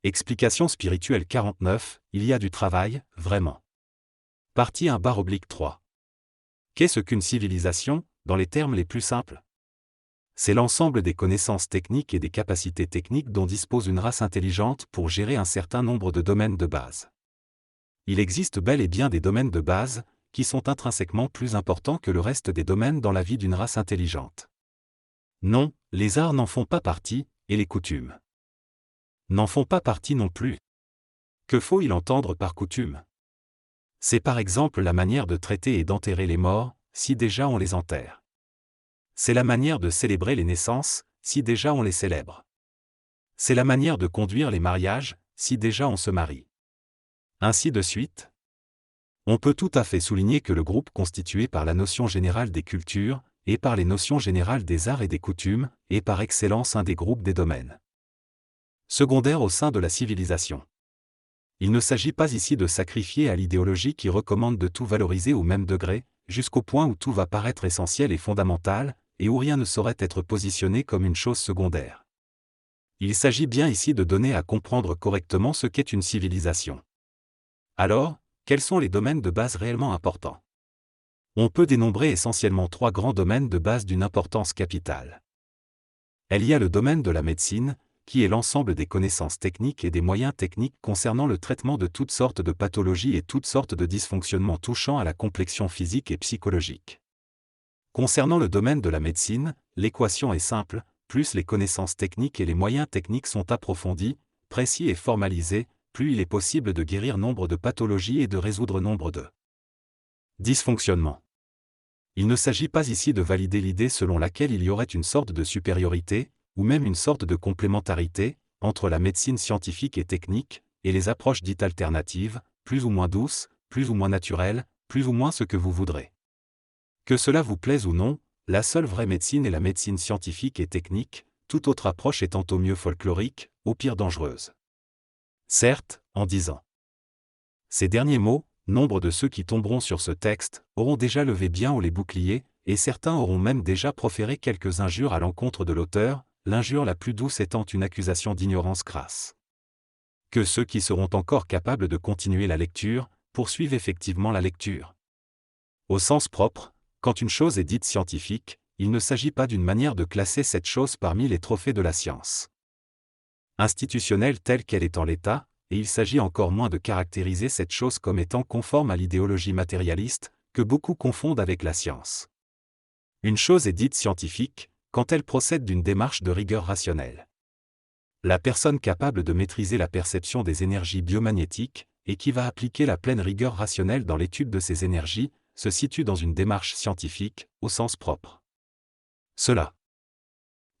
Explication spirituelle 49, il y a du travail, vraiment. Partie 1/3. Qu'est-ce qu'une civilisation, dans les termes les plus simples? C'est l'ensemble des connaissances techniques et des capacités techniques dont dispose une race intelligente pour gérer un certain nombre de domaines de base. Il existe bel et bien des domaines de base, qui sont intrinsèquement plus importants que le reste des domaines dans la vie d'une race intelligente. Non, les arts n'en font pas partie, et les coutumes n'en font pas partie non plus. Que faut-il entendre par coutume? C'est par exemple la manière de traiter et d'enterrer les morts, si déjà on les enterre. C'est la manière de célébrer les naissances, si déjà on les célèbre. C'est la manière de conduire les mariages, si déjà on se marie. Ainsi de suite. On peut tout à fait souligner que le groupe constitué par la notion générale des cultures, et par les notions générales des arts et des coutumes, est par excellence un des groupes des domaines secondaires au sein de la civilisation. Il ne s'agit pas ici de sacrifier à l'idéologie qui recommande de tout valoriser au même degré, jusqu'au point où tout va paraître essentiel et fondamental, et où rien ne saurait être positionné comme une chose secondaire. Il s'agit bien ici de donner à comprendre correctement ce qu'est une civilisation. Alors, quels sont les domaines de base réellement importants? On peut dénombrer essentiellement 3 grands domaines de base d'une importance capitale. Il y a le domaine de la médecine, qui est l'ensemble des connaissances techniques et des moyens techniques concernant le traitement de toutes sortes de pathologies et toutes sortes de dysfonctionnements touchant à la complexion physique et psychologique. Concernant le domaine de la médecine, l'équation est simple, plus les connaissances techniques et les moyens techniques sont approfondis, précis et formalisés, plus il est possible de guérir nombre de pathologies et de résoudre nombre de dysfonctionnements. Il ne s'agit pas ici de valider l'idée selon laquelle il y aurait une sorte de supériorité, ou même une sorte de complémentarité, entre la médecine scientifique et technique, et les approches dites alternatives, plus ou moins douces, plus ou moins naturelles, plus ou moins ce que vous voudrez. Que cela vous plaise ou non, la seule vraie médecine est la médecine scientifique et technique, toute autre approche étant au mieux folklorique, au pire dangereuse. Certes, en disant ces derniers mots, nombre de ceux qui tomberont sur ce texte auront déjà levé bien haut les boucliers, et certains auront même déjà proféré quelques injures à l'encontre de l'auteur, l'injure la plus douce étant une accusation d'ignorance crasse. Que ceux qui seront encore capables de continuer la lecture, poursuivent effectivement la lecture. Au sens propre, quand une chose est dite scientifique, il ne s'agit pas d'une manière de classer cette chose parmi les trophées de la science institutionnelle telle qu'elle est en l'état, et il s'agit encore moins de caractériser cette chose comme étant conforme à l'idéologie matérialiste, que beaucoup confondent avec la science. Une chose est dite scientifique, quand elle procède d'une démarche de rigueur rationnelle. La personne capable de maîtriser la perception des énergies biomagnétiques, et qui va appliquer la pleine rigueur rationnelle dans l'étude de ces énergies, se situe dans une démarche scientifique, au sens propre. Cela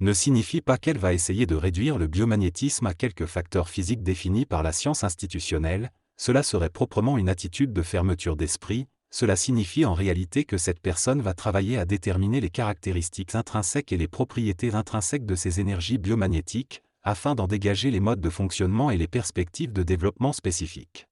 ne signifie pas qu'elle va essayer de réduire le biomagnétisme à quelques facteurs physiques définis par la science institutionnelle, cela serait proprement une attitude de fermeture d'esprit. Cela signifie en réalité que cette personne va travailler à déterminer les caractéristiques intrinsèques et les propriétés intrinsèques de ces énergies biomagnétiques, afin d'en dégager les modes de fonctionnement et les perspectives de développement spécifiques.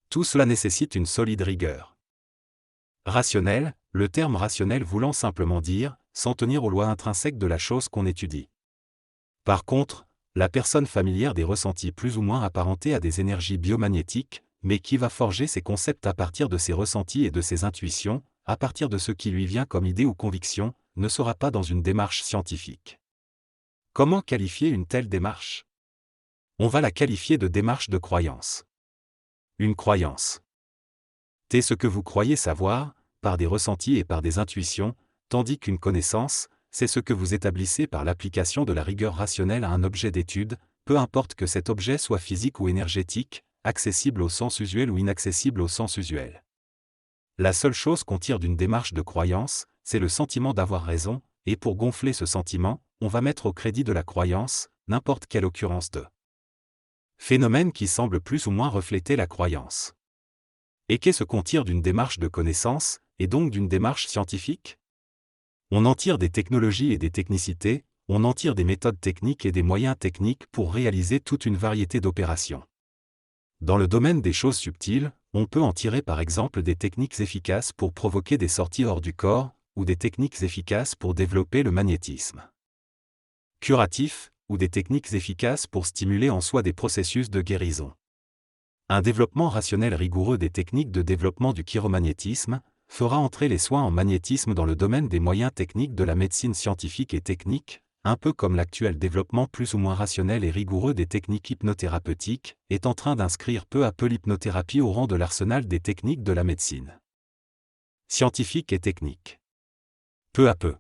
Tout cela nécessite une solide rigueur rationnelle, le terme rationnel voulant simplement dire, s'en tenir aux lois intrinsèques de la chose qu'on étudie. Par contre, la personne familière des ressentis plus ou moins apparentés à des énergies biomagnétiques, mais qui va forger ses concepts à partir de ses ressentis et de ses intuitions, à partir de ce qui lui vient comme idée ou conviction, ne sera pas dans une démarche scientifique. Comment qualifier une telle démarche? On va la qualifier de démarche de croyance. Une croyance. C'est ce que vous croyez savoir, par des ressentis et par des intuitions, tandis qu'une connaissance, c'est ce que vous établissez par l'application de la rigueur rationnelle à un objet d'étude, peu importe que cet objet soit physique ou énergétique, accessible au sens usuel ou inaccessible au sens usuel. La seule chose qu'on tire d'une démarche de croyance, c'est le sentiment d'avoir raison, et pour gonfler ce sentiment, on va mettre au crédit de la croyance, n'importe quelle occurrence de phénomène qui semble plus ou moins refléter la croyance. Et qu'est-ce qu'on tire d'une démarche de connaissance, et donc d'une démarche scientifique? On en tire des technologies et des technicités, on en tire des méthodes techniques et des moyens techniques pour réaliser toute une variété d'opérations. Dans le domaine des choses subtiles, on peut en tirer par exemple des techniques efficaces pour provoquer des sorties hors du corps, ou des techniques efficaces pour développer le magnétisme curatif, ou des techniques efficaces pour stimuler en soi des processus de guérison. Un développement rationnel rigoureux des techniques de développement du chiromagnétisme fera entrer les soins en magnétisme dans le domaine des moyens techniques de la médecine scientifique et technique, un peu comme l'actuel développement plus ou moins rationnel et rigoureux des techniques hypnothérapeutiques est en train d'inscrire peu à peu l'hypnothérapie au rang de l'arsenal des techniques de la médecine scientifique et technique. Peu à peu.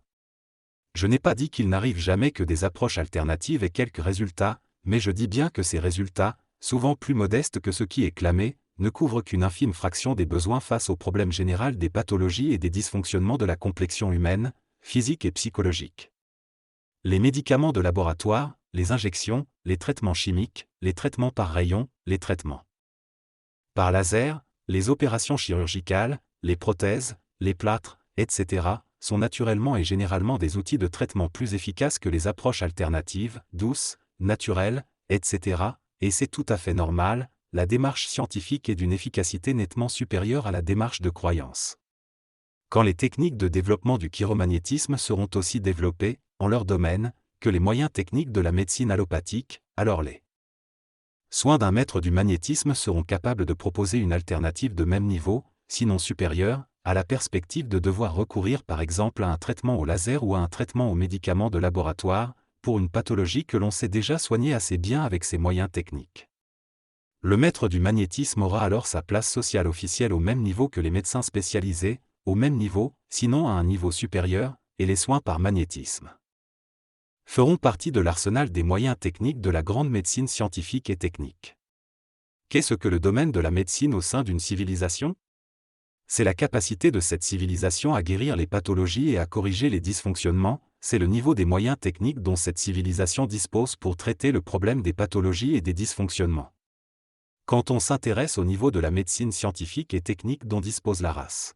Je n'ai pas dit qu'il n'arrive jamais que des approches alternatives aient quelques résultats, mais je dis bien que ces résultats, souvent plus modestes que ce qui est clamé, ne couvrent qu'une infime fraction des besoins face au problème général des pathologies et des dysfonctionnements de la complexion humaine, physique et psychologique. Les médicaments de laboratoire, les injections, les traitements chimiques, les traitements par rayons, les traitements par laser, les opérations chirurgicales, les prothèses, les plâtres, etc., sont naturellement et généralement des outils de traitement plus efficaces que les approches alternatives, douces, naturelles, etc., et c'est tout à fait normal, la démarche scientifique est d'une efficacité nettement supérieure à la démarche de croyance. Quand les techniques de développement du chiromagnétisme seront aussi développées, en leur domaine, que les moyens techniques de la médecine allopathique, alors les soins d'un maître du magnétisme seront capables de proposer une alternative de même niveau, sinon supérieure, à la perspective de devoir recourir par exemple à un traitement au laser ou à un traitement aux médicaments de laboratoire, pour une pathologie que l'on sait déjà soigner assez bien avec ces moyens techniques. Le maître du magnétisme aura alors sa place sociale officielle au même niveau que les médecins spécialisés, au même niveau, sinon à un niveau supérieur, et les soins par magnétisme feront partie de l'arsenal des moyens techniques de la grande médecine scientifique et technique. Qu'est-ce que le domaine de la médecine au sein d'une civilisation ? C'est la capacité de cette civilisation à guérir les pathologies et à corriger les dysfonctionnements, c'est le niveau des moyens techniques dont cette civilisation dispose pour traiter le problème des pathologies et des dysfonctionnements. Quand on s'intéresse au niveau de la médecine scientifique et technique dont dispose la race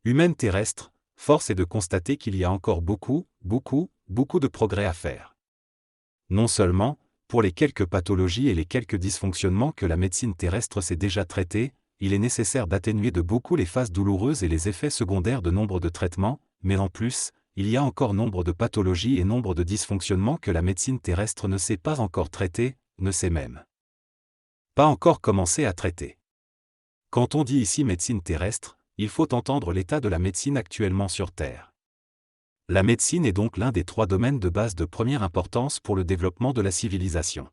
humaine terrestre, force est de constater qu'il y a encore beaucoup de progrès à faire. Non seulement, pour les quelques pathologies et les quelques dysfonctionnements que la médecine terrestre sait déjà traiter, il est nécessaire d'atténuer de beaucoup les phases douloureuses et les effets secondaires de nombre de traitements, mais en plus, il y a encore nombre de pathologies et nombre de dysfonctionnements que la médecine terrestre ne sait pas encore traiter, ne sait même pas encore commencer à traiter. Quand on dit ici médecine terrestre, il faut entendre l'état de la médecine actuellement sur Terre. La médecine est donc l'un des 3 domaines de base de première importance pour le développement de la civilisation.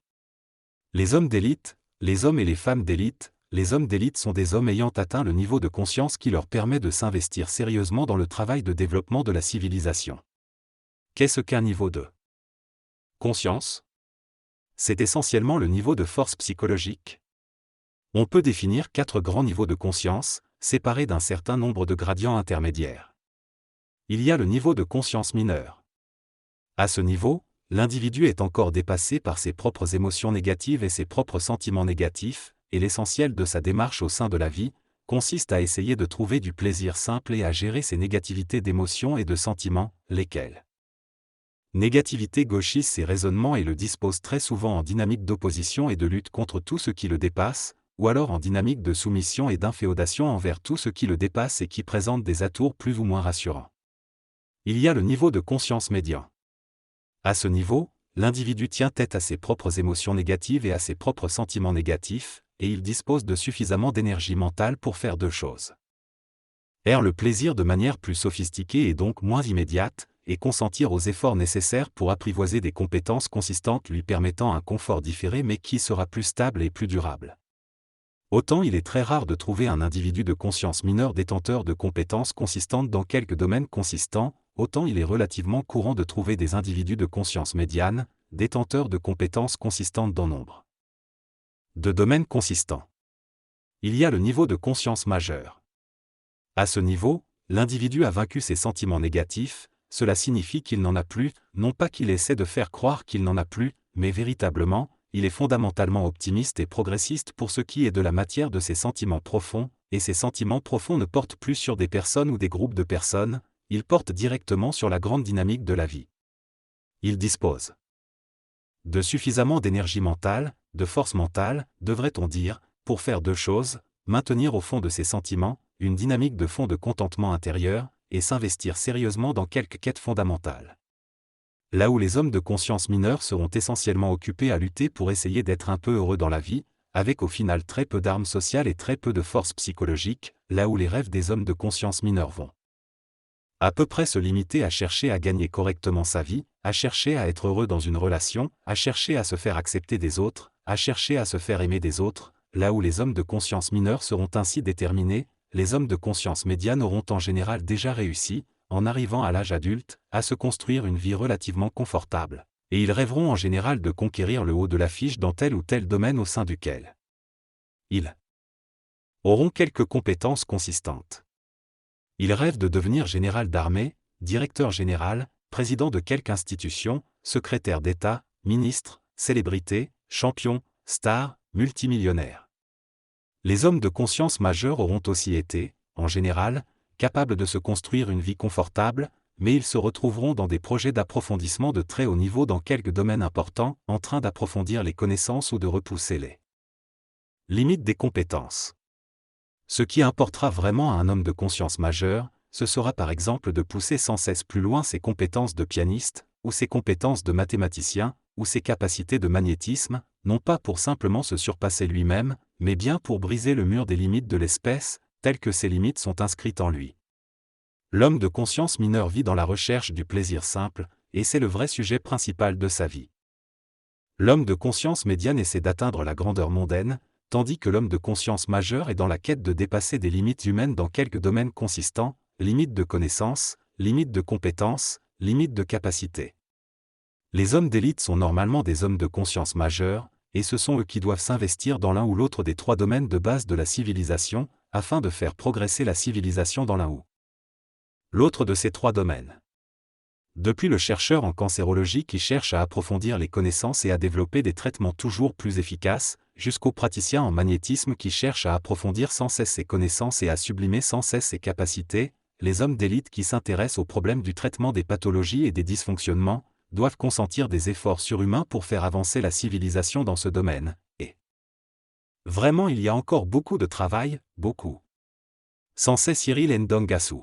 Les hommes d'élite, les hommes et les femmes d'élite, les hommes d'élite sont des hommes ayant atteint le niveau de conscience qui leur permet de s'investir sérieusement dans le travail de développement de la civilisation. Qu'est-ce qu'un niveau de conscience ? C'est essentiellement le niveau de force psychologique. On peut définir 4 grands niveaux de conscience, séparés d'un certain nombre de gradients intermédiaires. Il y a le niveau de conscience mineure. À ce niveau, l'individu est encore dépassé par ses propres émotions négatives et ses propres sentiments négatifs, et l'essentiel de sa démarche au sein de la vie consiste à essayer de trouver du plaisir simple et à gérer ses négativités d'émotions et de sentiments, lesquels négativité gauchissent ses raisonnements et le disposent très souvent en dynamique d'opposition et de lutte contre tout ce qui le dépasse, ou alors en dynamique de soumission et d'inféodation envers tout ce qui le dépasse et qui présente des atours plus ou moins rassurants. Il y a le niveau de conscience médian. À ce niveau, l'individu tient tête à ses propres émotions négatives et à ses propres sentiments négatifs, et il dispose de suffisamment d'énergie mentale pour faire 2 choses. Le plaisir de manière plus sophistiquée et donc moins immédiate, et consentir aux efforts nécessaires pour apprivoiser des compétences consistantes lui permettant un confort différé mais qui sera plus stable et plus durable. Autant il est très rare de trouver un individu de conscience mineure détenteur de compétences consistantes dans quelques domaines consistants, autant il est relativement courant de trouver des individus de conscience médiane, détenteurs de compétences consistantes dans nombre de domaines consistants. Il y a le niveau de conscience majeure. À ce niveau, l'individu a vaincu ses sentiments négatifs, cela signifie qu'il n'en a plus, non pas qu'il essaie de faire croire qu'il n'en a plus, mais véritablement, il est fondamentalement optimiste et progressiste pour ce qui est de la matière de ses sentiments profonds, et ces sentiments profonds ne portent plus sur des personnes ou des groupes de personnes, ils portent directement sur la grande dynamique de la vie. Il dispose de suffisamment d'énergie mentale, de force mentale, devrait-on dire, pour faire 2 choses, maintenir au fond de ses sentiments, une dynamique de fond de contentement intérieur, et s'investir sérieusement dans quelque quête fondamentale. là où les hommes de conscience mineure seront essentiellement occupés à lutter pour essayer d'être un peu heureux dans la vie, avec au final très peu d'armes sociales et très peu de force psychologique, là où les rêves des hommes de conscience mineure vont à peu près se limiter à chercher à gagner correctement sa vie, à chercher à être heureux dans une relation, à chercher à se faire accepter des autres, à chercher à se faire aimer des autres, là où les hommes de conscience mineure seront ainsi déterminés, les hommes de conscience médiane auront en général déjà réussi, en arrivant à l'âge adulte, à se construire une vie relativement confortable, et ils rêveront en général de conquérir le haut de l'affiche dans tel ou tel domaine au sein duquel ils auront quelques compétences consistantes. Ils rêvent de devenir général d'armée, directeur général, président de quelque institution, secrétaire d'État, ministre, célébrité, champion, star, multimillionnaire. Les hommes de conscience majeure auront aussi été, en général, capables de se construire une vie confortable, mais ils se retrouveront dans des projets d'approfondissement de très haut niveau dans quelques domaines importants, en train d'approfondir les connaissances ou de repousser les limites des compétences. Ce qui importera vraiment à un homme de conscience majeure, ce sera par exemple de pousser sans cesse plus loin ses compétences de pianiste, ou ses compétences de mathématicien, ou ses capacités de magnétisme, non pas pour simplement se surpasser lui-même, mais bien pour briser le mur des limites de l'espèce, telles que ces limites sont inscrites en lui. L'homme de conscience mineure vit dans la recherche du plaisir simple, et c'est le vrai sujet principal de sa vie. L'homme de conscience médiane essaie d'atteindre la grandeur mondaine, tandis que l'homme de conscience majeure est dans la quête de dépasser des limites humaines dans quelques domaines consistants, limites de connaissances, limites de compétences, limites de capacités. Les hommes d'élite sont normalement des hommes de conscience majeure, et ce sont eux qui doivent s'investir dans l'un ou l'autre des trois domaines de base de la civilisation, afin de faire progresser la civilisation dans l'un ou l'autre de ces trois domaines. Depuis le chercheur en cancérologie qui cherche à approfondir les connaissances et à développer des traitements toujours plus efficaces, jusqu'au praticien en magnétisme qui cherche à approfondir sans cesse ses connaissances et à sublimer sans cesse ses capacités, les hommes d'élite qui s'intéressent aux problèmes du traitement des pathologies et des dysfonctionnements, doivent consentir des efforts surhumains pour faire avancer la civilisation dans ce domaine, et vraiment il y a encore beaucoup de travail, beaucoup. Sensei Cyril Ndangasu.